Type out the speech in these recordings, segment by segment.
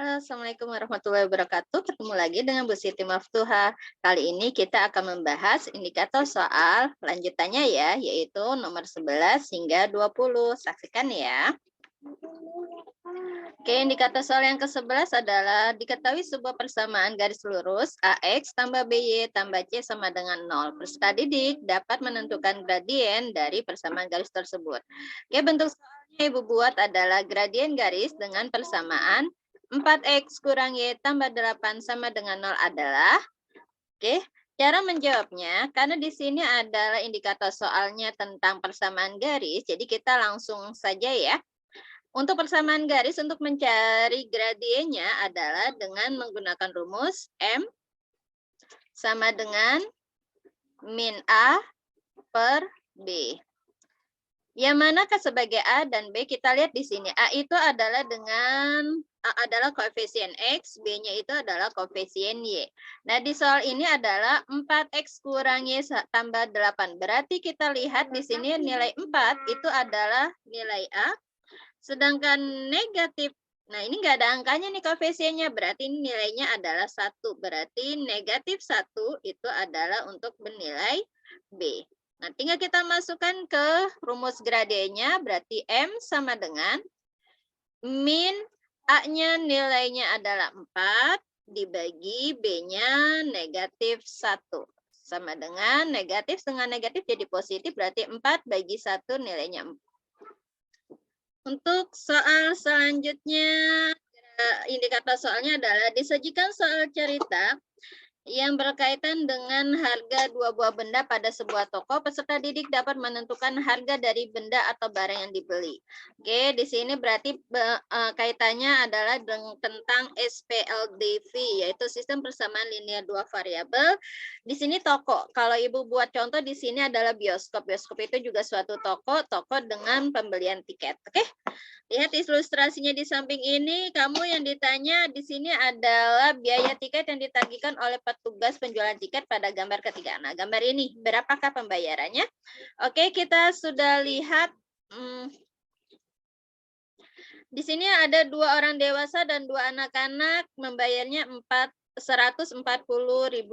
Halo, Assalamualaikum warahmatullahi wabarakatuh. Ketemu lagi dengan Bu Siti Maftuha. Kali ini kita akan membahas indikator soal lanjutannya ya, yaitu nomor 11 hingga 20. Saksikan ya. Oke, indikator soal yang ke-11 adalah diketahui sebuah persamaan garis lurus AX tambah BY tambah C sama dengan 0. Peserta didik dapat menentukan gradien dari persamaan garis tersebut. Oke, bentuk soalnya Ibu buat adalah gradien garis dengan persamaan 4X kurang Y tambah 8 sama dengan 0 adalah, oke, cara menjawabnya, karena di sini adalah indikator soalnya tentang persamaan garis, jadi kita langsung saja ya. Untuk persamaan garis, untuk mencari gradiennya adalah dengan menggunakan rumus M sama dengan min A per B. Yang manakah sebagai A dan B? Kita lihat di sini. A itu adalah koefisien X, B-nya itu adalah koefisien Y. Nah, di soal ini adalah 4X kurang Y tambah 8. Berarti kita lihat di sini nilai 4 itu adalah nilai A. Sedangkan negatif, nah ini nggak ada angkanya nih koefisiennya, berarti nilainya adalah 1. Berarti negatif 1 itu adalah untuk bernilai B. Nah, tinggal kita masukkan ke rumus gradiennya, berarti M sama dengan min A-nya nilainya adalah 4, dibagi B-nya negatif 1. Sama dengan negatif dengan negatif jadi positif, berarti 4 bagi 1 nilainya 4. Untuk soal selanjutnya, indikator soalnya adalah disajikan soal cerita yang berkaitan dengan harga dua buah benda pada sebuah toko. Peserta didik dapat menentukan harga dari benda atau barang yang dibeli. Oke, di sini berarti kaitannya adalah tentang SPLDV, yaitu sistem persamaan linear dua variabel. Di sini toko. Kalau Ibu buat contoh di sini adalah bioskop. Bioskop itu juga suatu toko dengan pembelian tiket. Oke. Lihat ilustrasinya di samping ini, kamu yang ditanya di sini adalah biaya tiket yang ditagihkan oleh petugas penjualan tiket pada gambar ketiga. Nah, gambar ini, berapakah pembayarannya? Oke, kita sudah lihat. Di sini ada 2 orang dewasa dan 2 anak-anak, membayarnya Rp140.000.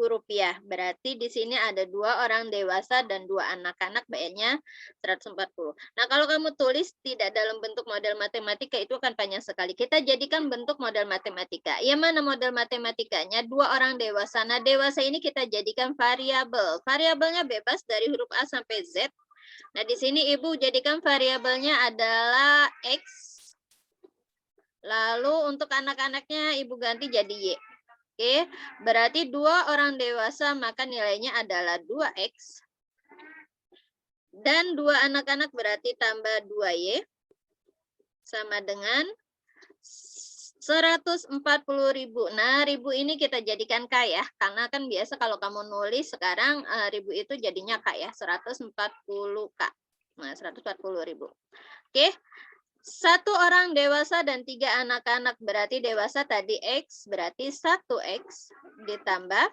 Berarti di sini ada 2 orang dewasa dan 2 anak-anak, bayarnya 140. Nah, kalau kamu tulis tidak dalam bentuk model matematika itu akan panjang sekali. Kita jadikan bentuk model matematika. Yang mana model matematikanya? 2 orang dewasa. Nah, dewasa ini kita jadikan variabel. Variabelnya bebas dari huruf A sampai Z. Nah, di sini Ibu jadikan variabelnya adalah X. Lalu untuk anak-anaknya Ibu ganti jadi Y. Oke, berarti 2 orang dewasa maka nilainya adalah 2X. Dan 2 anak-anak berarti tambah 2Y. Sama dengan 140.000. Nah, ribu ini kita jadikan K ya. Karena kan biasa kalau kamu nulis sekarang ribu itu jadinya K ya. 140K. Nah, 140.000. Oke. 1 orang dewasa dan 3 anak-anak, berarti dewasa tadi X, berarti 1X ditambah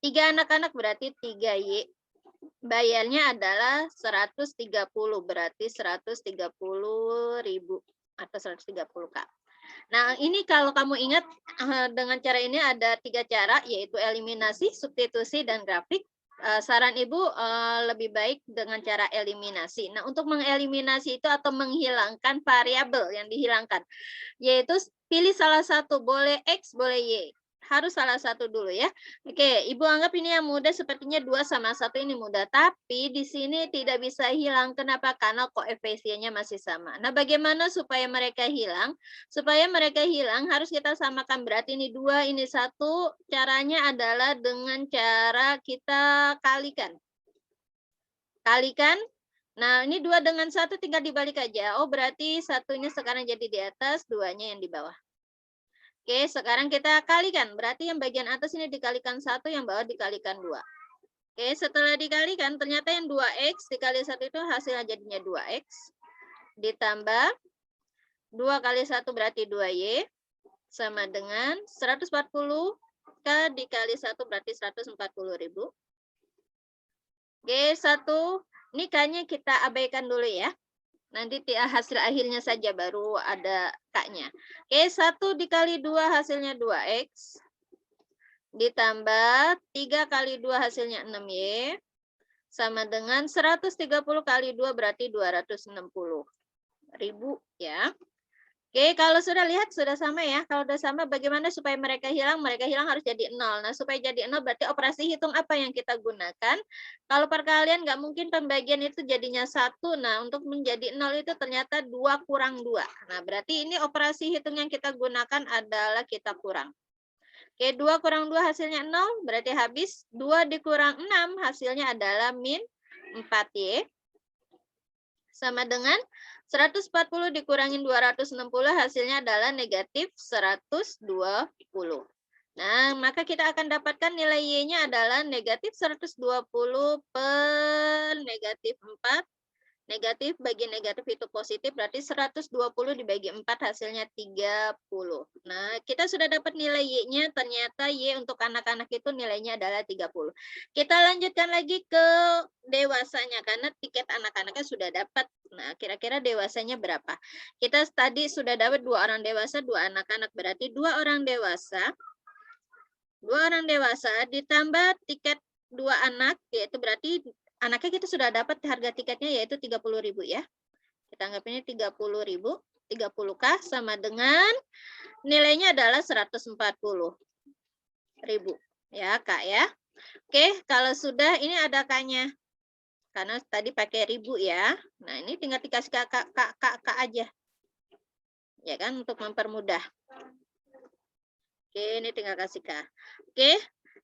3 anak-anak berarti 3Y. Bayarnya adalah 130, berarti 130.000 atau 130K. Nah, ini kalau kamu ingat dengan cara ini ada 3 cara, yaitu eliminasi, substitusi, dan grafik. Saran Ibu lebih baik dengan cara eliminasi. Nah, untuk mengeliminasi itu atau menghilangkan variabel yang dihilangkan, yaitu pilih salah satu, boleh X, boleh Y. Harus salah satu dulu ya. Oke, Ibu anggap ini yang mudah, sepertinya 2 sama 1 ini mudah. Tapi di sini tidak bisa hilang. Kenapa? Karena koefisiennya masih sama. Nah, bagaimana supaya mereka hilang? Supaya mereka hilang harus kita samakan. Berarti ini 2, ini 1. Caranya adalah dengan cara kita kalikan. Kalikan. Nah, ini 2 dengan 1 tinggal dibalik aja. Oh, berarti satunya sekarang jadi di atas, 2-nya yang di bawah. Oke, sekarang kita kalikan. Berarti yang bagian atas ini dikalikan 1, yang bawah dikalikan 2. Oke, setelah dikalikan, ternyata yang 2X dikali 1 itu hasilnya jadinya 2X. Ditambah 2 kali 1 berarti 2Y. Sama dengan 140. K dikali 1 berarti 140.000. Oke, 1. Ini K-nya kita abaikan dulu ya. Nanti hasil akhirnya saja baru ada K-nya. Oke, 1 dikali 2 hasilnya 2X. Ditambah 3 kali 2 hasilnya 6Y. Sama dengan 130 kali 2 berarti 260.000 ya. Oke, kalau sudah lihat sudah sama ya. Kalau sudah sama, bagaimana supaya mereka hilang? Mereka hilang harus jadi 0. Nah, supaya jadi 0 berarti operasi hitung apa yang kita gunakan? Kalau perkalian nggak mungkin pembagian itu jadinya 1. Nah, untuk menjadi 0 itu ternyata 2 kurang 2. Nah, berarti ini operasi hitung yang kita gunakan adalah kita kurang. Oke, 2 kurang 2 hasilnya 0, berarti habis. 2 dikurang 6 hasilnya adalah min 4Y. Sama dengan 140 dikurangin 260 hasilnya adalah negatif 120. Nah, maka kita akan dapatkan nilai Y-nya adalah negatif 120 per negatif 4. Negatif bagi negatif itu positif, berarti 120 dibagi 4 hasilnya 30. Nah, kita sudah dapat nilai Y-nya, ternyata Y untuk anak-anak itu nilainya adalah 30. Kita lanjutkan lagi ke dewasanya, karena tiket anak-anaknya sudah dapat. Nah, kira-kira dewasanya berapa? Kita tadi sudah dapat 2 orang dewasa, 2 anak-anak, berarti 2 orang dewasa. 2 orang dewasa ditambah tiket 2 anak, yaitu berarti anaknya kita sudah dapat harga tiketnya yaitu 30.000 ya. Kita anggap ini 30.000, 30K sama dengan nilainya adalah 140.000 ya, Kak ya. Oke, kalau sudah ini ada K-nya. Karena tadi pakai ribu ya. Nah, ini tinggal dikasih K aja. Ya kan, untuk mempermudah. Oke, ini tinggal kasih K. Oke,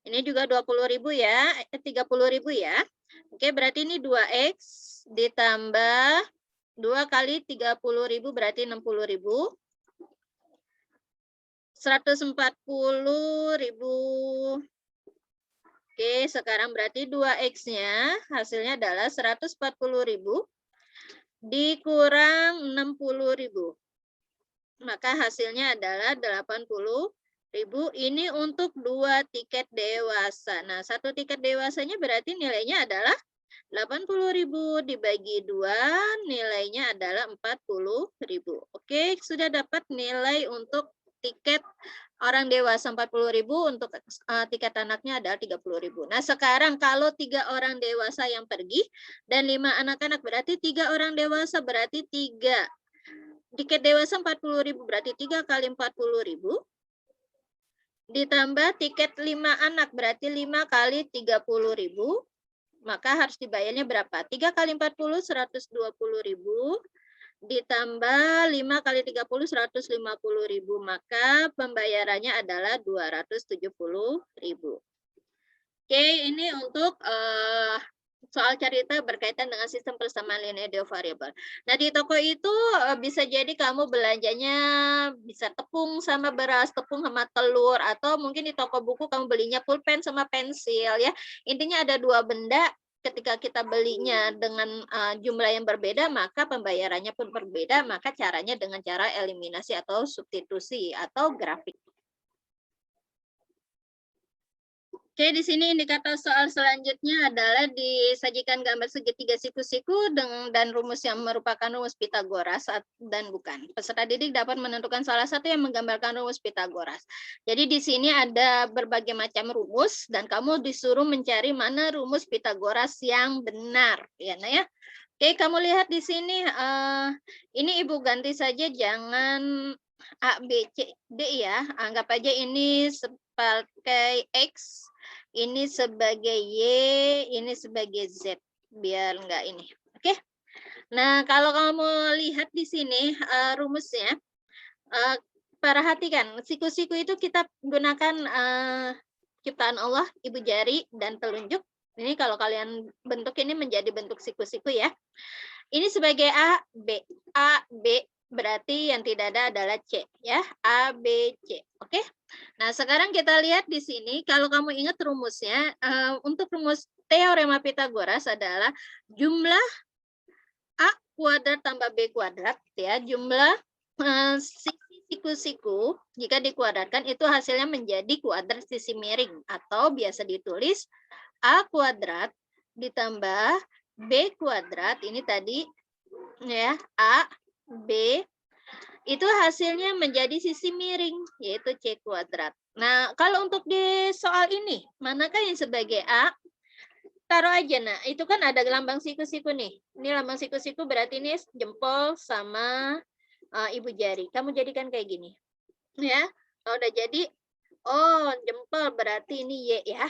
ini juga 20.000 ya, 30.000 ya. Oke, berarti ini 2X ditambah 2 kali 30.000 berarti 60.000. 140.000. Oke, sekarang berarti 2X-nya hasilnya adalah 140.000 dikurang 60.000. Maka hasilnya adalah 80.000. Ini untuk 2 tiket dewasa. Nah, 1 tiket dewasanya berarti nilainya adalah 80.000 dibagi 2, nilainya adalah 40.000. Oke, sudah dapat nilai untuk tiket orang dewasa 40.000, untuk tiket anaknya adalah 30.000. Nah, sekarang kalau 3 orang dewasa yang pergi dan 5 anak-anak berarti 3 orang dewasa berarti 3. Tiket dewasa 40.000 berarti 3 kali 40.000. Ditambah tiket 5 anak berarti 5 kali 30.000. Maka harus dibayarnya berapa? 3 kali 40, 120.000. Ditambah 5 kali 30, 150.000. Maka pembayarannya adalah 270.000. Oke, ini untuk soal cerita berkaitan dengan sistem persamaan linear variabel. Nah, di toko itu bisa jadi kamu belanjanya bisa tepung sama beras, tepung sama telur, atau mungkin di toko buku kamu belinya pulpen sama pensil ya. Intinya ada 2 benda, ketika kita belinya dengan jumlah yang berbeda, maka pembayarannya pun berbeda, maka caranya dengan cara eliminasi atau substitusi atau grafik. Oke, di sini indikator soal selanjutnya adalah disajikan gambar segitiga siku-siku dan rumus yang merupakan rumus Pitagoras dan bukan. Peserta didik dapat menentukan salah satu yang menggambarkan rumus Pitagoras. Jadi di sini ada berbagai macam rumus dan kamu disuruh mencari mana rumus Pitagoras yang benar, ya, nah ya. Oke, kamu lihat di sini ini Ibu ganti saja, jangan A, B, C, D ya. Anggap aja ini sebagai X, ini sebagai Y, ini sebagai Z. Biar enggak ini. Oke. Nah, kalau kamu lihat di sini rumusnya, perhatikan, siku-siku itu kita gunakan ciptaan Allah, ibu jari, dan telunjuk. Ini kalau kalian bentuk ini menjadi bentuk siku-siku ya. Ini sebagai A, B. A, B, berarti yang tidak ada adalah C ya. A, B, C. Oke. Nah, sekarang kita lihat di sini, kalau kamu ingat rumusnya, untuk rumus teorema Pitagoras adalah jumlah A kuadrat tambah B kuadrat ya, jumlah siku-siku jika dikuadratkan itu hasilnya menjadi kuadrat sisi miring, atau biasa ditulis A kuadrat ditambah B kuadrat, ini tadi ya, A, B, itu hasilnya menjadi sisi miring, yaitu C kuadrat. Nah, kalau untuk di soal ini, manakah yang sebagai A? Taruh aja, nah itu kan ada lambang siku-siku nih. Ini lambang siku-siku berarti ini jempol sama ibu jari. Kamu jadikan kayak gini. Ya, kalau udah jadi, oh jempol berarti ini Y ya.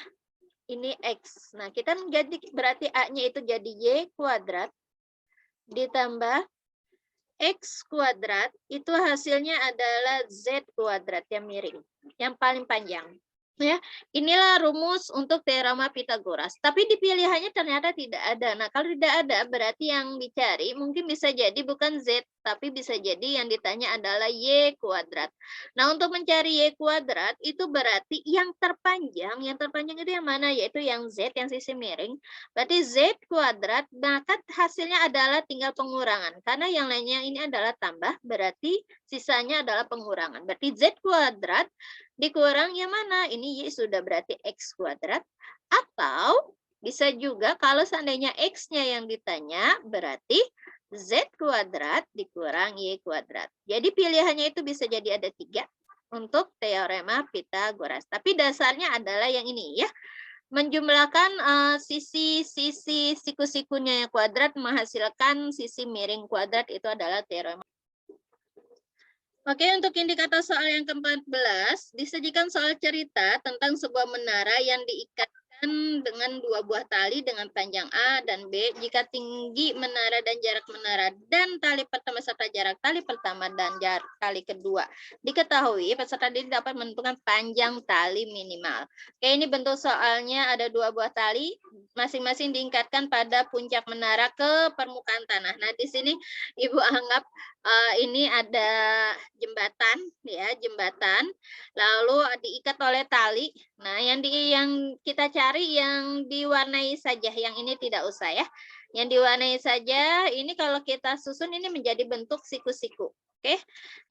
Ini X. Nah, kita jadi berarti A-nya itu jadi Y kuadrat ditambah X kuadrat, itu hasilnya adalah Z kuadrat yang miring, yang paling panjang. Ya, inilah rumus untuk teorema Pitagoras. Tapi di pilihannya ternyata tidak ada. Nah, kalau tidak ada, berarti yang dicari mungkin bisa jadi bukan Z, tapi bisa jadi yang ditanya adalah Y kuadrat. Nah, untuk mencari Y kuadrat, itu berarti yang terpanjang itu yang mana? Yaitu yang Z, yang sisi miring. Berarti Z kuadrat, maka hasilnya adalah tinggal pengurangan. Karena yang lainnya ini adalah tambah, berarti sisanya adalah pengurangan. Berarti Z kuadrat dikurang yang mana? Ini Y sudah berarti X kuadrat. Atau bisa juga kalau seandainya X-nya yang ditanya, berarti Z kuadrat dikurang Y kuadrat. Jadi pilihannya itu bisa jadi ada 3 untuk teorema Pitagoras. Tapi dasarnya adalah yang ini ya. Menjumlahkan sisi-sisi siku-sikunya yang kuadrat menghasilkan sisi miring kuadrat, itu adalah teorema. Oke, untuk indikator soal yang ke-14, disajikan soal cerita tentang sebuah menara yang diikatkan dengan 2 buah tali dengan panjang A dan B. Jika tinggi menara dan jarak menara dan tali pertama serta jarak tali pertama dan jarak tali kedua diketahui, peserta didik dapat menentukan panjang tali minimal. Oke, ini bentuk soalnya ada 2 buah tali, masing-masing diikatkan pada puncak menara ke permukaan tanah. Nah, di sini Ibu anggap ini ada jembatan ya, jembatan lalu diikat oleh tali. Nah, yang kita cari yang diwarnai saja, yang ini tidak usah ya. Yang diwarnai saja, ini kalau kita susun ini menjadi bentuk siku-siku. Oke.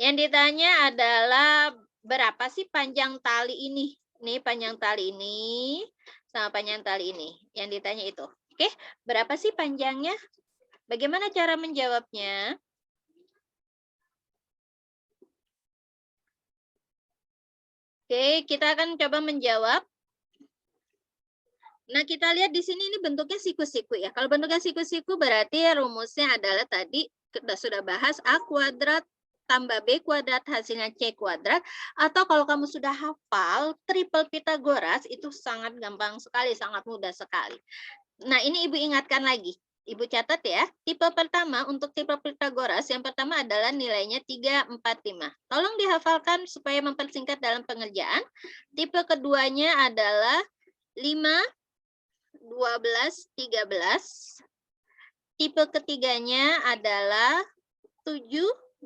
Yang ditanya adalah berapa sih panjang tali ini? Nih panjang tali ini sama panjang tali ini. Yang ditanya itu. Oke, berapa sih panjangnya? Bagaimana cara menjawabnya? Oke, kita akan coba menjawab. Nah, kita lihat di sini ini bentuknya siku-siku ya. Kalau bentuknya siku-siku berarti rumusnya adalah tadi kita sudah bahas A kuadrat tambah B kuadrat hasilnya C kuadrat. Atau kalau kamu sudah hafal triple Pitagoras itu sangat gampang sekali, sangat mudah sekali. Nah, ini Ibu ingatkan lagi. Ibu catat ya, tipe pertama untuk tipe Pitagoras yang pertama adalah nilainya 3, 4, 5. Tolong dihafalkan supaya mempersingkat dalam pengerjaan. Tipe keduanya adalah 5, 12, 13. Tipe ketiganya adalah 7,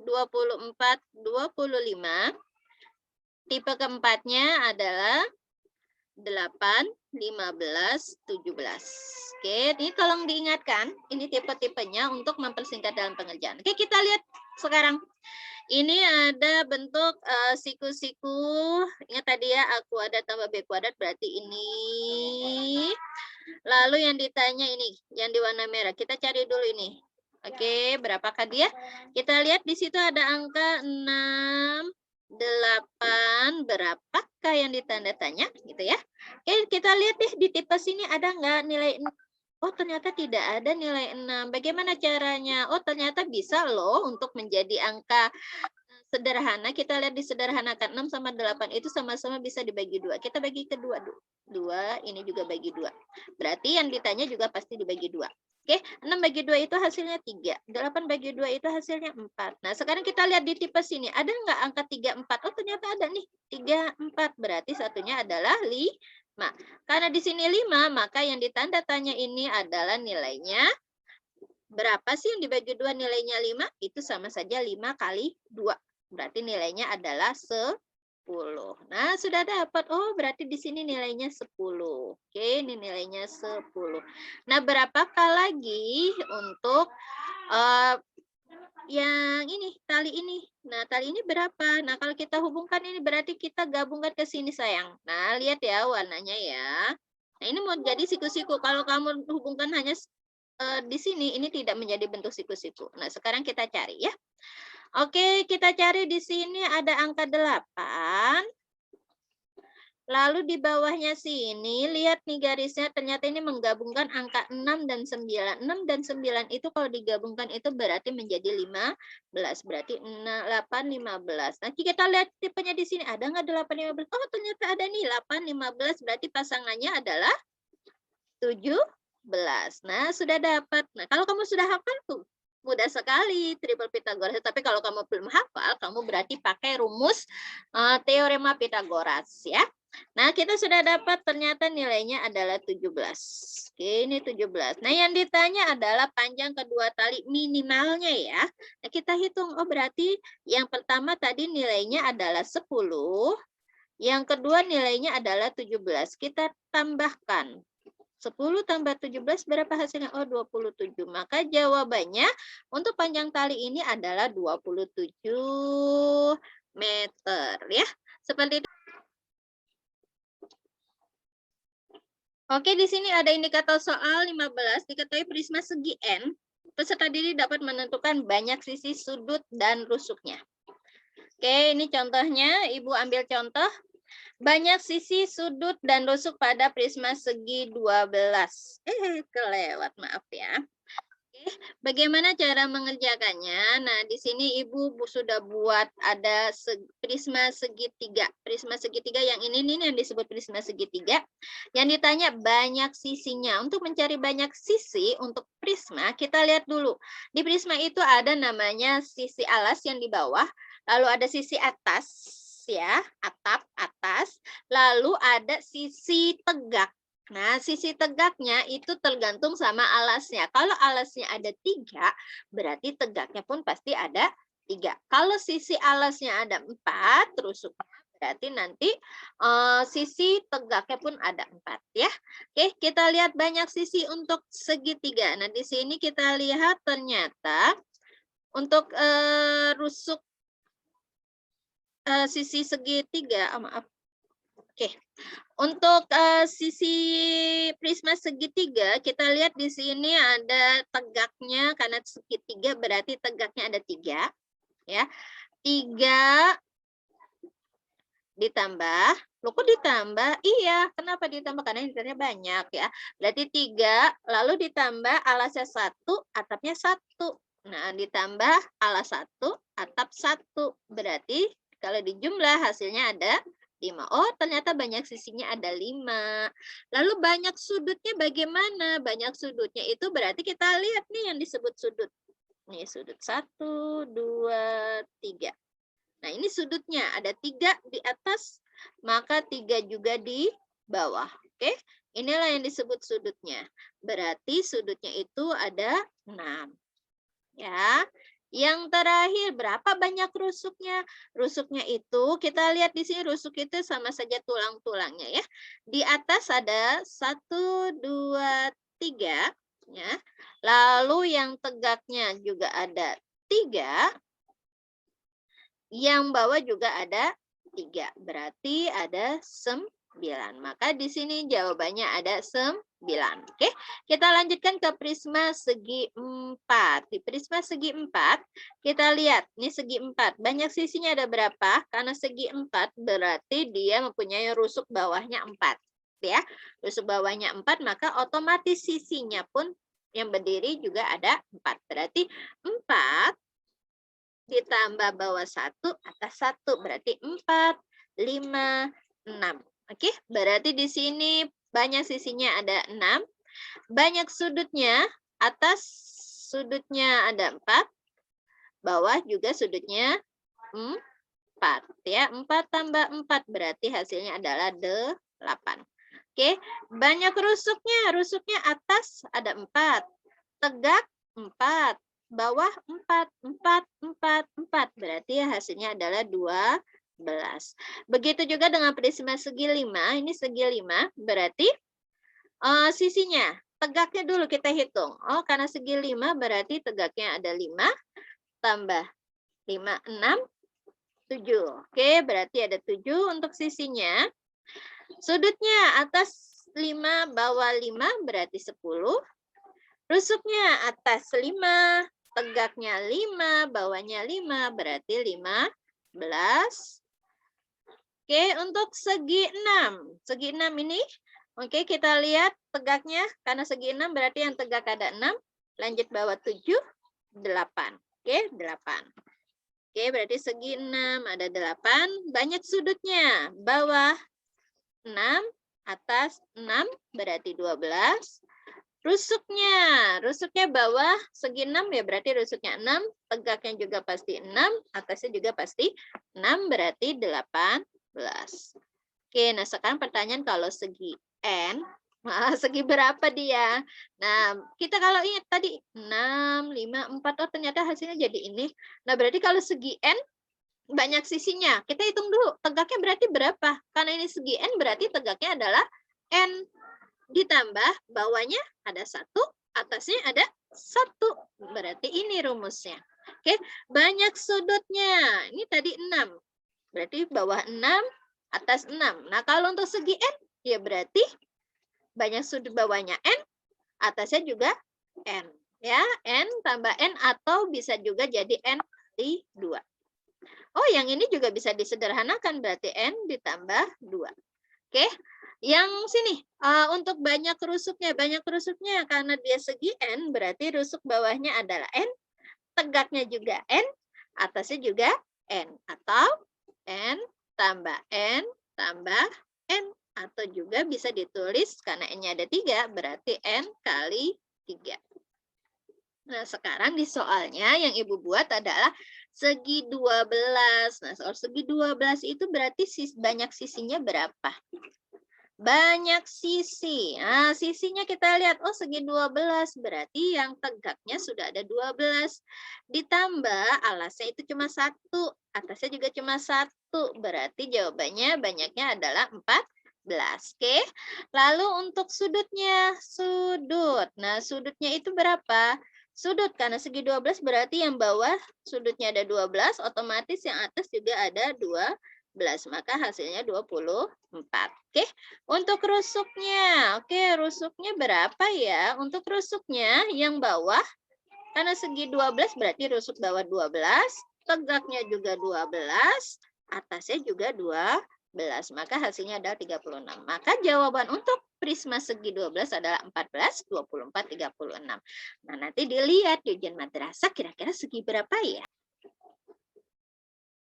24, 25. Tipe keempatnya adalah 8, 15, 17. Oke, ini tolong diingatkan, ini tipe-tipenya untuk mempersingkat dalam pengerjaan. Oke, kita lihat sekarang. Ini ada bentuk siku-siku. Ingat tadi ya, A kuadrat tambah B kuadrat berarti ini. Lalu yang ditanya ini, yang di warna merah. Kita cari dulu ini. Oke, berapakah dia? Kita lihat di situ ada angka 6, 8, berapakah yang ditanda tanya gitu ya. Oke, kita lihat deh di tipe sini ada nggak nilai 6. Oh, ternyata tidak ada nilai 6. Bagaimana caranya? Oh, ternyata bisa loh untuk menjadi angka sederhana. Kita lihat disederhanakan 6 sama 8 itu sama-sama bisa dibagi 2. Kita bagi kedua 2, ini juga bagi 2. Berarti yang ditanya juga pasti dibagi 2. Oke, 6 bagi 2 itu hasilnya 3. 8 bagi 2 itu hasilnya 4. Nah, sekarang kita lihat di tipe sini. Ada nggak angka 3, 4? Oh, ternyata ada nih. 3, 4. Berarti satunya adalah 5. Karena di sini 5, maka yang ditanda tanya ini adalah nilainya berapa sih yang dibagi 2 nilainya 5? Itu sama saja 5 kali 2. Berarti nilainya adalah 10. Nah, sudah dapat. Oh, berarti di sini nilainya 10. Oke, ini nilainya 10. Nah, berapakah lagi untuk yang ini, tali ini? Nah, tali ini berapa? Nah, kalau kita hubungkan ini berarti kita gabungkan ke sini, sayang. Nah, lihat ya warnanya ya. Nah, ini mau jadi siku-siku. Kalau kamu hubungkan hanya di sini ini tidak menjadi bentuk siku-siku. Nah, sekarang kita cari ya. Oke, kita cari di sini ada angka 8. Lalu di bawahnya sini, lihat nih garisnya, ternyata ini menggabungkan angka 6 dan 9. 6 dan 9 itu kalau digabungkan itu berarti menjadi 15. Berarti 8, 15. Nanti kita lihat tipenya di sini, ada nggak 8, 15? Oh, ternyata ada nih, 8, 15. Berarti pasangannya adalah 17. Nah, sudah dapat. Nah, kalau kamu sudah hafal tuh, mudah sekali triple Pythagoras. Tapi kalau kamu belum hafal, kamu berarti pakai rumus teorema Pythagoras ya. Nah, kita sudah dapat ternyata nilainya adalah 17. Oke, ini 17. Nah, yang ditanya adalah panjang kedua tali minimalnya ya. Nah, kita hitung. Oh, berarti yang pertama tadi nilainya adalah 10. Yang kedua nilainya adalah 17. Kita tambahkan. 10 tambah 17 berapa hasilnya? Oh, 27. Maka jawabannya untuk panjang tali ini adalah 27 meter ya. Seperti itu. Oke, di sini ada indikator soal 15. Diketahui prisma segi N, peserta didik dapat menentukan banyak sisi sudut dan rusuknya. Oke, ini contohnya. Ibu ambil contoh. Banyak sisi sudut dan rusuk pada prisma segi 12. Kelewat, maaf ya. Bagaimana cara mengerjakannya? Nah, di sini Ibu sudah buat ada prisma segitiga. Prisma segitiga yang ini nih yang disebut prisma segitiga. Yang ditanya banyak sisinya. Untuk mencari banyak sisi untuk prisma, kita lihat dulu. Di prisma itu ada namanya sisi alas yang di bawah, lalu ada sisi atas ya, atap atas, lalu ada sisi tegak. Nah, sisi tegaknya itu tergantung sama alasnya. Kalau alasnya ada 3, berarti tegaknya pun pasti ada 3. Kalau sisi alasnya ada 4, rusuknya berarti nanti sisi tegaknya pun ada 4 ya. Oke, kita lihat banyak sisi untuk segitiga. Nah, di sini kita lihat ternyata untuk rusuk sisi segitiga, maaf. Oke, untuk sisi prisma segitiga, kita lihat di sini ada tegaknya, karena segitiga berarti tegaknya ada 3. Ya, 3 ditambah, loh kok ditambah? Iya, kenapa ditambah? Karena intinya banyak ya. Berarti 3, lalu ditambah alasnya 1, atapnya 1. Nah, ditambah alas 1, atap 1. Berarti kalau dijumlah hasilnya ada 5. Oh, ternyata banyak sisinya ada 5. Lalu banyak sudutnya bagaimana? Banyak sudutnya itu berarti kita lihat nih yang disebut sudut. Nih sudut 1, 2, 3. Nah, ini sudutnya ada 3 di atas, maka 3 juga di bawah. Oke, inilah yang disebut sudutnya. Berarti sudutnya itu ada 6. Ya. Yang terakhir, berapa banyak rusuknya? Rusuknya itu, kita lihat di sini rusuk itu sama saja tulang-tulangnya ya. Di atas ada 1, 2, 3. Ya. Lalu yang tegaknya juga ada 3. Yang bawah juga ada 3. Berarti ada 9. Maka di sini jawabannya ada 9. Oke, kita lanjutkan ke prisma segi 4. Di prisma segi 4, kita lihat. Ini segi 4. Banyak sisinya ada berapa? Karena segi 4 berarti dia mempunyai rusuk bawahnya 4. Ya, rusuk bawahnya 4, maka otomatis sisinya pun yang berdiri juga ada 4. Berarti 4 ditambah bawah 1, atas 1. Berarti 4, 5, 6. Oke, berarti di sini banyak sisinya ada 6. Banyak sudutnya, atas sudutnya ada 4. Bawah juga sudutnya 4. Ya, 4 tambah 4 berarti hasilnya adalah 8. Oke, banyak rusuknya. Rusuknya atas ada 4. Tegak 4. Bawah 4, 4, 4, 4. Berarti hasilnya adalah 12. Begitu juga dengan prisma segi 5. Ini segi 5. Berarti sisinya. Tegaknya dulu kita hitung. Oh, karena segi 5 berarti tegaknya ada 5. Tambah 5, 6, 7. Oke, berarti ada 7 untuk sisinya. Sudutnya atas 5, bawah 5 berarti 10. Rusuknya atas 5, tegaknya 5, bawahnya 5, berarti 15. Oke, untuk segi 6. Segi 6 ini, oke kita lihat tegaknya. Karena segi 6 berarti yang tegak ada 6. Lanjut bawah 7, 8. Oke, 8. Oke, berarti segi 6 ada 8. Banyak sudutnya. Bawah 6, atas 6 berarti 12. Rusuknya bawah segi 6 ya berarti rusuknya 6. Tegaknya juga pasti 6. Atasnya juga pasti 6 berarti 18. Oke, nah sekarang pertanyaan kalau segi N, segi berapa dia? Nah, kita kalau ingat tadi 6, 5, 4, oh ternyata hasilnya jadi ini. Nah, berarti kalau segi N, banyak sisinya. Kita hitung dulu, tegaknya berarti berapa? Karena ini segi N, berarti tegaknya adalah N. Ditambah bawahnya ada 1, atasnya ada 1. Berarti ini rumusnya. Oke, banyak sudutnya. Ini tadi 6. Berarti bawah 6, atas 6. Nah, kalau untuk segi N, ya berarti banyak sudut bawahnya N, atasnya juga N. Ya, N tambah N atau bisa juga jadi N kali 2. Oh, yang ini juga bisa disederhanakan, berarti N ditambah 2. Oke, yang sini, untuk banyak rusuknya karena dia segi N, berarti rusuk bawahnya adalah N, tegaknya juga N, atasnya juga N. Atau N tambah N tambah N. Atau juga bisa ditulis karena N-nya ada 3, berarti N kali 3. Nah, sekarang di soalnya yang Ibu buat adalah segi 12. Nah, soal segi 12 itu berarti banyak sisinya berapa? Banyak sisi. Nah, sisinya kita lihat, oh segi 12, berarti yang tegaknya sudah ada 12. Ditambah alasnya itu cuma 1, atasnya juga cuma 1, berarti jawabannya banyaknya adalah 14. Oke, lalu untuk sudutnya, sudut. Nah, sudutnya itu berapa? Sudut, karena segi 12 berarti yang bawah sudutnya ada 12, otomatis yang atas juga ada 12. Maka hasilnya 24. Oke, untuk rusuknya. Oke, rusuknya berapa ya? Untuk rusuknya yang bawah, karena segi 12 berarti rusuk bawah 12, tegaknya juga 12, atasnya juga 12. Maka hasilnya adalah 36. Maka jawaban untuk prisma segi 12 adalah 14, 24, 36. Nah, nanti dilihat di ujian madrasah kira-kira segi berapa ya?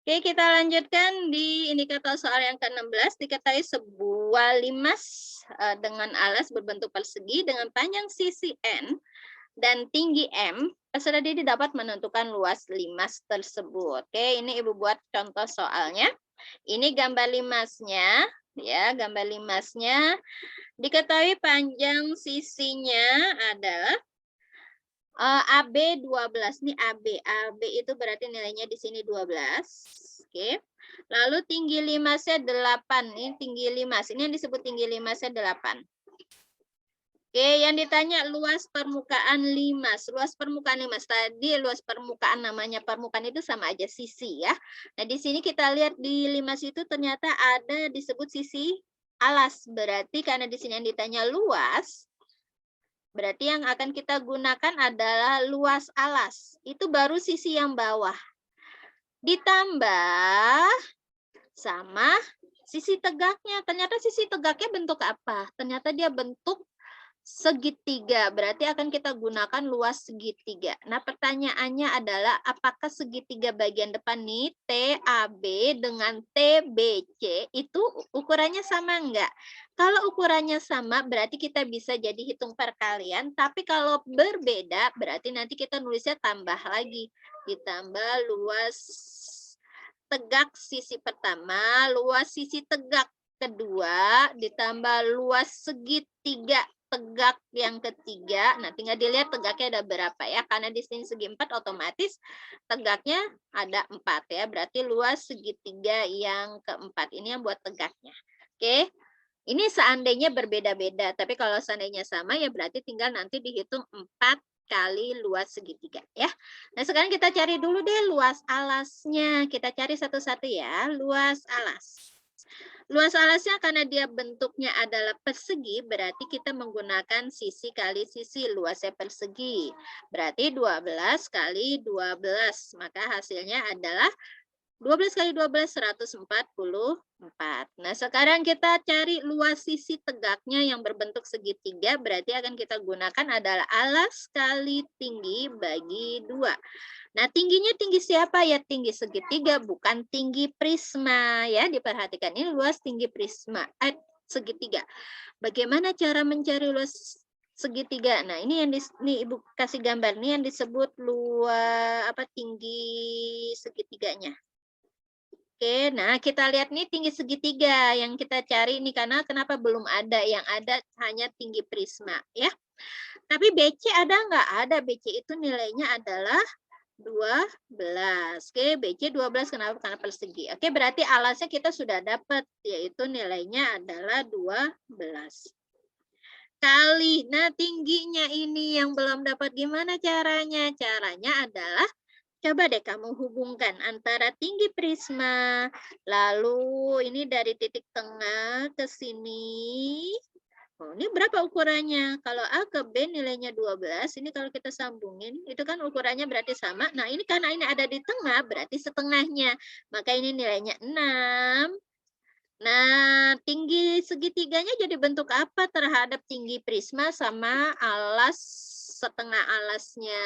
Oke, kita lanjutkan di indikator soal yang ke-16. Diketahui sebuah limas dengan alas berbentuk persegi dengan panjang sisi N dan tinggi M. Peserta didik dapat menentukan luas limas tersebut. Oke, ini Ibu buat contoh soalnya. Ini gambar limasnya, ya, gambar limasnya. Diketahui panjang sisinya adalah AB 12, ini AB. AB itu berarti nilainya di sini 12. Oke. Lalu tinggi limasnya 8. Ini tinggi limas. Ini yang disebut tinggi limasnya 8. Oke, yang ditanya luas permukaan limas. Luas permukaan limas. Tadi luas permukaan namanya permukaan itu sama aja sisi ya. Nah, di sini kita lihat di limas itu ternyata ada disebut sisi alas. Berarti karena di sini yang ditanya luas, berarti yang akan kita gunakan adalah luas alas. Itu baru sisi yang bawah. Ditambah sama sisi tegaknya. Ternyata sisi tegaknya bentuk apa? Ternyata dia bentuk segitiga. Berarti akan kita gunakan luas segitiga. Nah, pertanyaannya adalah apakah segitiga bagian depan nih TAB dengan TBC itu ukurannya sama enggak? Kalau ukurannya sama berarti kita bisa jadi hitung perkalian. Tapi kalau berbeda berarti nanti kita nulisnya tambah lagi. Ditambah luas tegak sisi pertama, luas sisi tegak kedua, ditambah luas segitiga tegak yang ketiga. Nah, tinggal dilihat tegaknya ada berapa ya. Karena di sini segi 4 otomatis tegaknya ada 4 ya. Berarti luas segitiga yang keempat. Ini yang buat tegaknya. Oke. Ini seandainya berbeda-beda. Tapi kalau seandainya sama ya berarti tinggal nanti dihitung 4 kali luas segitiga ya. Nah, sekarang kita cari dulu deh luas alasnya. Kita cari satu-satu ya. Luas alas. Luas alasnya karena dia bentuknya adalah persegi, berarti kita menggunakan sisi kali sisi, luasnya persegi. Berarti 12 kali 12, maka hasilnya adalah 12 kali 12, 144. Nah, sekarang kita cari luas sisi tegaknya yang berbentuk segitiga, berarti akan kita gunakan adalah alas kali tinggi bagi 2. Nah, tingginya tinggi siapa ya? Tinggi segitiga, bukan tinggi prisma. Ya, diperhatikan ini luas tinggi prisma, segitiga. Bagaimana cara mencari luas segitiga? Nah, ini yang nih Ibu kasih gambar, nih yang disebut luas tinggi segitiganya. Oke, nah kita lihat nih tinggi segitiga yang kita cari ini karena kenapa belum ada, yang ada hanya tinggi prisma ya. Tapi BC ada nggak? Ada, BC itu nilainya adalah 12. Oke, BC 12 kenapa? Karena persegi. Oke, berarti alasnya kita sudah dapat yaitu nilainya adalah 12. Kali. Nah, tingginya ini yang belum dapat gimana caranya? Caranya adalah coba deh kamu hubungkan antara tinggi prisma, lalu ini dari titik tengah ke sini. Oh, ini berapa ukurannya? Kalau A ke B nilainya 12, ini kalau kita sambungin, itu kan ukurannya berarti sama. Nah, ini karena ini ada di tengah, berarti setengahnya. Maka ini nilainya 6. Nah, tinggi segitiganya jadi bentuk apa terhadap tinggi prisma sama alas, setengah alasnya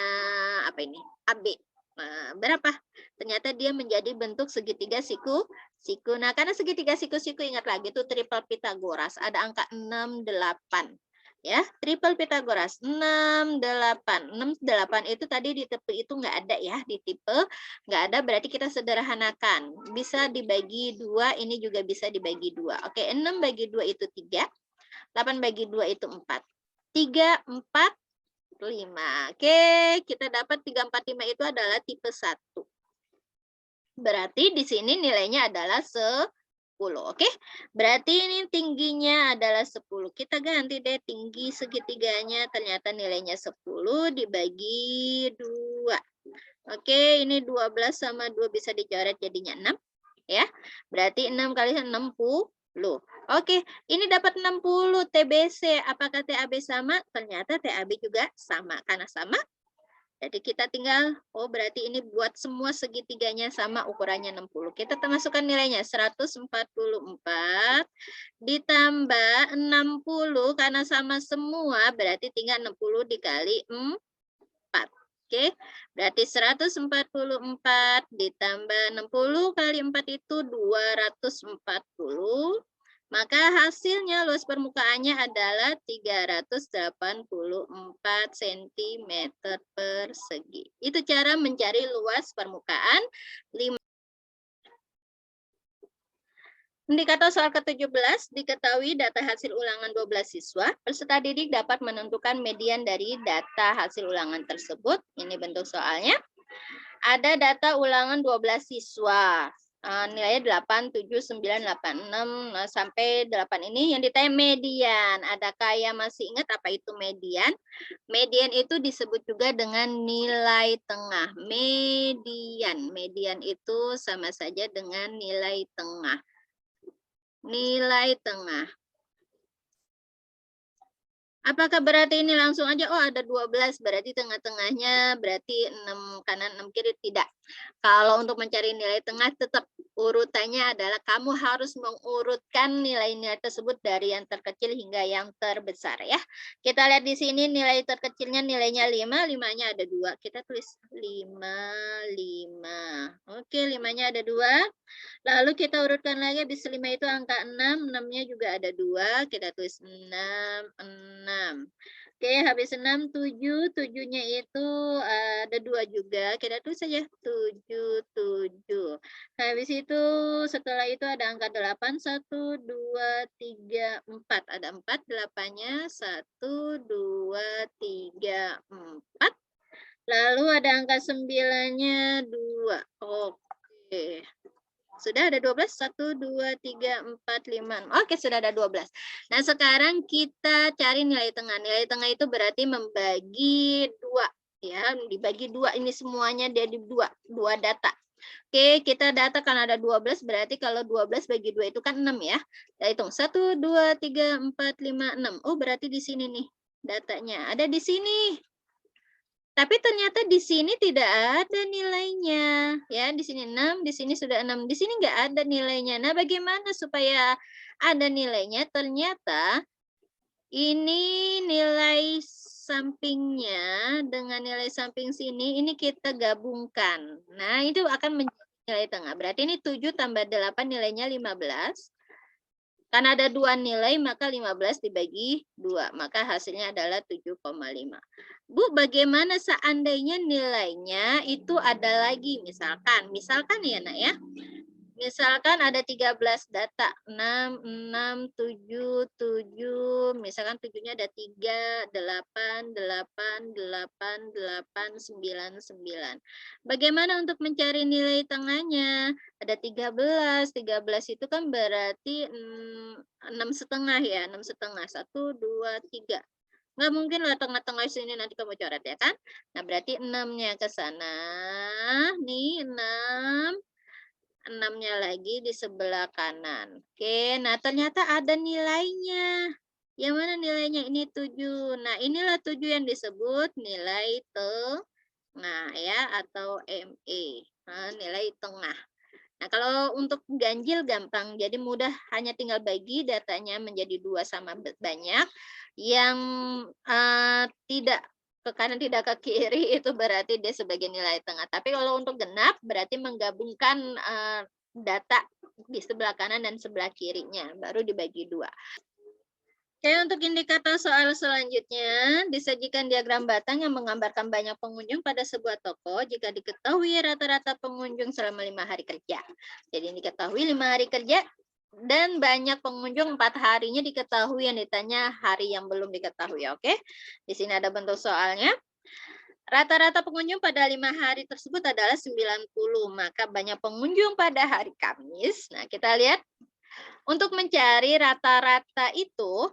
apa ini? AB. Nah, berapa? Ternyata dia menjadi bentuk segitiga siku. Nah, karena segitiga siku ingat lagi itu triple Pitagoras. Ada angka 6, 8. Ya, triple Pitagoras 6, 8. 6, 8 itu tadi di tipe itu nggak ada ya, di tipe nggak ada, berarti kita sederhanakan. Bisa dibagi 2, ini juga bisa dibagi 2. Oke, 6 bagi 2 itu 3. 8 bagi 2 itu 4. 3, 4, 5. Oke, kita dapat 3, 4, 5 itu adalah tipe 1. Berarti di sini nilainya adalah 10. Oke, berarti ini tingginya adalah 10. Kita ganti deh tinggi segitiganya, ternyata nilainya 10 dibagi 2. Oke, ini 12 sama 2 bisa dicoret jadinya 6. Ya, berarti 6 kali 60. Oke, ini dapat 60 TBC. Apakah TAB sama? Ternyata TAB juga sama. Karena sama, jadi kita tinggal, oh berarti ini buat semua segitiganya sama ukurannya 60. Kita masukkan nilainya 144 ditambah 60 karena sama semua berarti tinggal 60 dikali 4. Oke, berarti 144 ditambah 60 kali 4 itu 240. Maka hasilnya luas permukaannya adalah 384 cm persegi. Itu cara mencari luas permukaan 5. Indikator soal ke-17, diketahui data hasil ulangan 12 siswa. Peserta didik dapat menentukan median dari data hasil ulangan tersebut. Ini bentuk soalnya. Ada data ulangan 12 siswa. Nilainya 8, 7, 9, 8, 6, sampai 8 ini yang ditanya median. Adakah yang masih ingat apa itu median? Median itu disebut juga dengan nilai tengah. Median itu sama saja dengan nilai tengah. Nilai tengah. Apakah berarti ini langsung aja, oh ada 12, berarti tengah-tengahnya berarti 6 kanan 6 kiri? Tidak. Kalau untuk mencari nilai tengah tetap urutannya adalah kamu harus mengurutkan nilai-nilai tersebut dari yang terkecil hingga yang terbesar ya. Kita lihat di sini nilai terkecilnya nilainya 5, 5-nya ada 2. Kita tulis 5, 5. Oke, 5-nya ada 2. Lalu kita urutkan lagi, habis 5 itu angka 6, 6-nya juga ada 2, kita tulis 6, 6. Oke, habis 6, 7, 7-nya itu ada 2 juga, kita tulis saja 7, 7. Habis itu setelah itu ada angka 8, 1, 2, 3, 4. Ada 4, 8-nya 1, 2, 3, 4. Lalu ada angka 9-nya 2. Oke. Sudah ada 12, 1, 2, 3, 4, 5, 6. Oke, sudah ada 12. Nah, sekarang kita cari nilai tengah. Nilai tengah itu berarti membagi 2. Ya, dibagi 2. Ini semuanya dari 2 data. Oke, kita data kan ada 12, berarti kalau 12 bagi 2 itu kan 6 ya. Kita hitung 1, 2, 3, 4, 5, 6. Oh, berarti di sini nih datanya. Ada di sini. Tapi ternyata di sini tidak ada nilainya. Ya, di sini 6, di sini sudah 6. Di sini nggak ada nilainya. Nah, bagaimana supaya ada nilainya? Ternyata ini nilai sampingnya dengan nilai samping sini, ini kita gabungkan. Nah, itu akan menjadi nilai tengah. Berarti ini 7 tambah 8 nilainya 15. Karena ada 2 nilai, maka 15 dibagi 2. Maka hasilnya adalah 7,5. Bu, bagaimana seandainya nilainya itu ada lagi? Misalkan ya nak ya. Misalkan ada 13 data, 6, 6, 7, 7, misalkan 7-nya ada 3, 8, 8, 8, 8, 9, 9. Bagaimana untuk mencari nilai tengahnya? Ada 13, 13 itu kan berarti 6,5 ya, 6,5, 1, 2, 3. Nggak mungkin lah tengah-tengah sini nanti kamu coret ya kan? Nah berarti 6-nya ke sana, nih 6. 6-nya lagi di sebelah kanan. Oke, nah ternyata ada nilainya. Yang mana nilainya? Ini 7. Nah, inilah 7 yang disebut nilai tengah ya, atau ME. Nah, nilai tengah. Nah, kalau untuk ganjil gampang. Jadi mudah, hanya tinggal bagi datanya menjadi 2 sama banyak. Yang tidak ke kanan tidak ke kiri itu berarti dia sebagai nilai tengah. Tapi kalau untuk genap berarti menggabungkan data di sebelah kanan dan sebelah kirinya baru dibagi 2. Oke, untuk indikator soal selanjutnya, disajikan diagram batang yang menggambarkan banyak pengunjung pada sebuah toko jika diketahui rata-rata pengunjung selama 5 hari kerja. Jadi diketahui 5 hari kerja dan banyak pengunjung 4 harinya diketahui, yang ditanya hari yang belum diketahui. Oke, di sini ada bentuk soalnya. Rata-rata pengunjung pada 5 hari tersebut adalah 90, maka banyak pengunjung pada hari Kamis. Nah, kita lihat untuk mencari rata-rata itu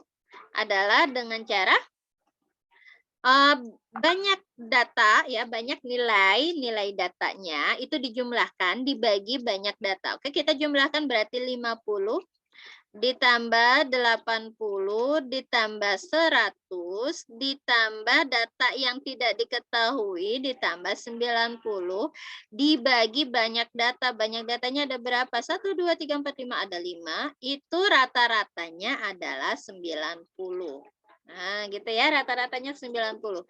adalah dengan cara banyak data ya, banyak nilai datanya itu dijumlahkan dibagi banyak data. Oke, kita jumlahkan berarti 50 ditambah 80 ditambah 100 ditambah data yang tidak diketahui ditambah 90 dibagi banyak data. Banyak datanya ada berapa? 1, 2, 3, 4, 5, ada 5. Itu rata-ratanya adalah 90. Nah, gitu ya, rata-ratanya 90.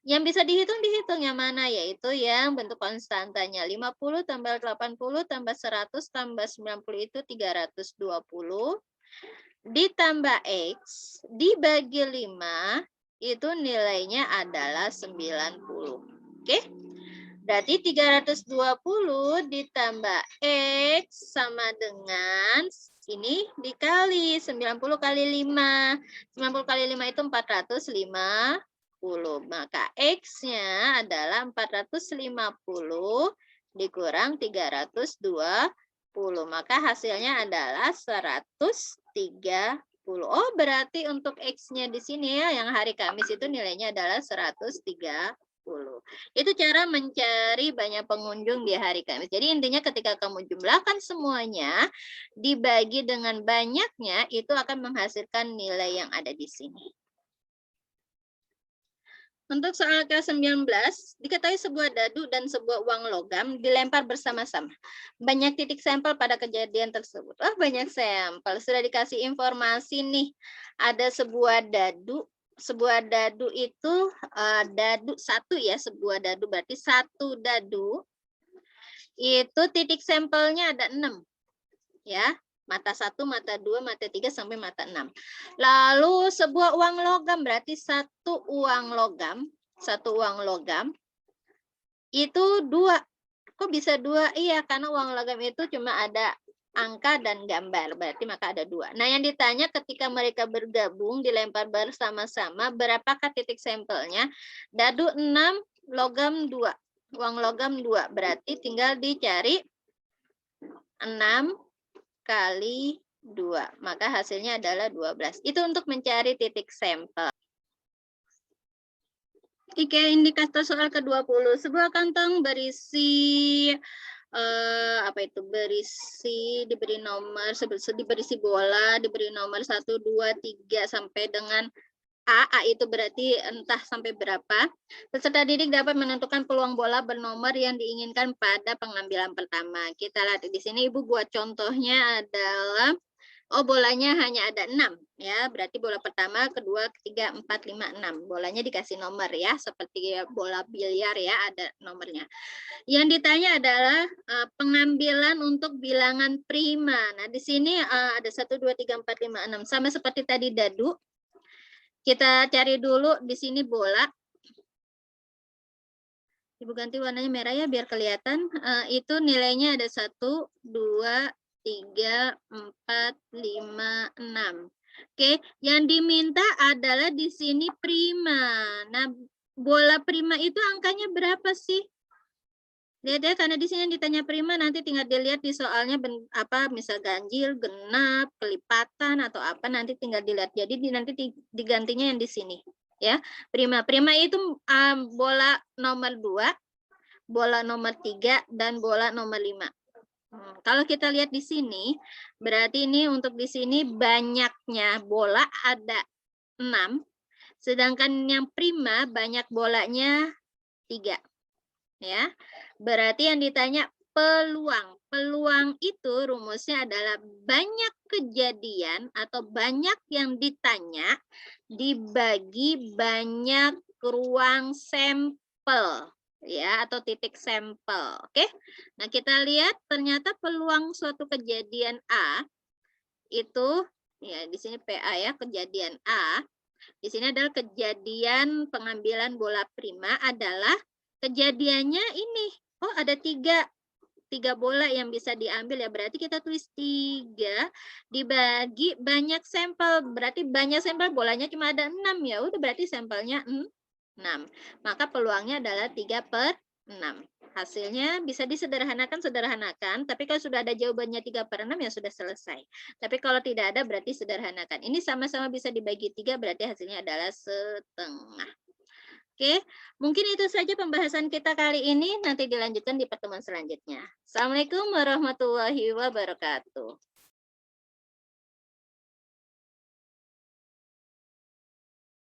Yang bisa dihitung yang mana? Yaitu yang bentuk konstantanya. 50 tambah 80 tambah 100 tambah 90 itu 320. Ditambah X dibagi 5 itu nilainya adalah 90. Oke? Berarti 320 ditambah X sama dengan ini dikali 90 kali 5. 90 kali 5 itu 450. Maka X-nya adalah 450 dikurang 320. Maka hasilnya adalah 130. Oh, berarti untuk X-nya di sini ya, yang hari Kamis itu nilainya adalah 130. Itu cara mencari banyak pengunjung di hari Kamis. Jadi intinya ketika kamu jumlahkan semuanya, dibagi dengan banyaknya, itu akan menghasilkan nilai yang ada di sini. Untuk soal ke-19, diketahui sebuah dadu dan sebuah uang logam dilempar bersama-sama. Banyak titik sampel pada kejadian tersebut. Oh, banyak sampel. Sudah dikasih informasi nih. Ada sebuah dadu. Sebuah dadu itu dadu satu ya, sebuah dadu berarti satu dadu. Itu titik sampelnya ada 6. Ya. Mata 1, mata 2, mata 3, sampai mata 6. Lalu sebuah uang logam berarti satu uang logam itu 2. Kok bisa 2? Iya, karena uang logam itu cuma ada angka dan gambar, berarti maka ada 2. Nah, yang ditanya ketika mereka bergabung dilempar bersama-sama, berapakah titik sampelnya? Dadu 6, logam 2. Uang logam 2, berarti tinggal dicari 6 kali 2, maka hasilnya adalah 12. Itu untuk mencari titik sampel. Oke, indikator soal ke-20. Sebuah kantong berisi apa itu, diberi nomor, berisi bola, diberi nomor 1, 2, 3 sampai dengan A itu berarti entah sampai berapa. Peserta didik dapat menentukan peluang bola bernomor yang diinginkan pada pengambilan pertama. Kita lihat di sini Ibu buat contohnya adalah bolanya hanya ada 6 ya. Berarti bola pertama, kedua, ketiga, 4, 5, 6. Bolanya dikasih nomor ya, seperti bola biliar ya, ada nomornya. Yang ditanya adalah pengambilan untuk bilangan prima. Nah, di sini ada 1, 2, 3, 4, 5, 6. Sama seperti tadi dadu. Kita cari dulu di sini bola. Ibu ganti warnanya merah ya biar kelihatan. Itu nilainya ada 1, 2, 3, 4, 5, 6. Oke, yang diminta adalah di sini prima. Nah, bola prima itu angkanya berapa sih? Lihat ya, karena di sini yang ditanya prima, nanti tinggal dilihat di soalnya misal ganjil, genap, kelipatan atau apa, nanti tinggal dilihat. Jadi nanti digantinya yang di sini ya. Prima itu bola nomor 2, bola nomor 3 dan bola nomor 5. Kalau kita lihat di sini, berarti ini untuk di sini banyaknya bola ada 6, sedangkan yang prima banyak bolanya 3. Ya. Berarti yang ditanya peluang. Peluang itu rumusnya adalah banyak kejadian atau banyak yang ditanya dibagi banyak ruang sampel ya, atau titik sampel. Oke. Nah, kita lihat ternyata peluang suatu kejadian A itu ya di sini PA ya, kejadian A. Di sini adalah kejadian pengambilan bola prima adalah kejadiannya ini. Oh, ada 3 bola yang bisa diambil ya. Berarti kita tulis 3 dibagi banyak sampel. Berarti banyak sampel, bolanya cuma ada 6 ya. Udah berarti sampelnya 6. Maka peluangnya adalah 3/6. Hasilnya bisa disederhanakan, tapi kalau sudah ada jawabannya 3/6 ya sudah selesai. Tapi kalau tidak ada berarti sederhanakan. Ini sama-sama bisa dibagi 3, berarti hasilnya adalah setengah. Oke, mungkin itu saja pembahasan kita kali ini. Nanti dilanjutkan di pertemuan selanjutnya. Assalamualaikum warahmatullahi wabarakatuh.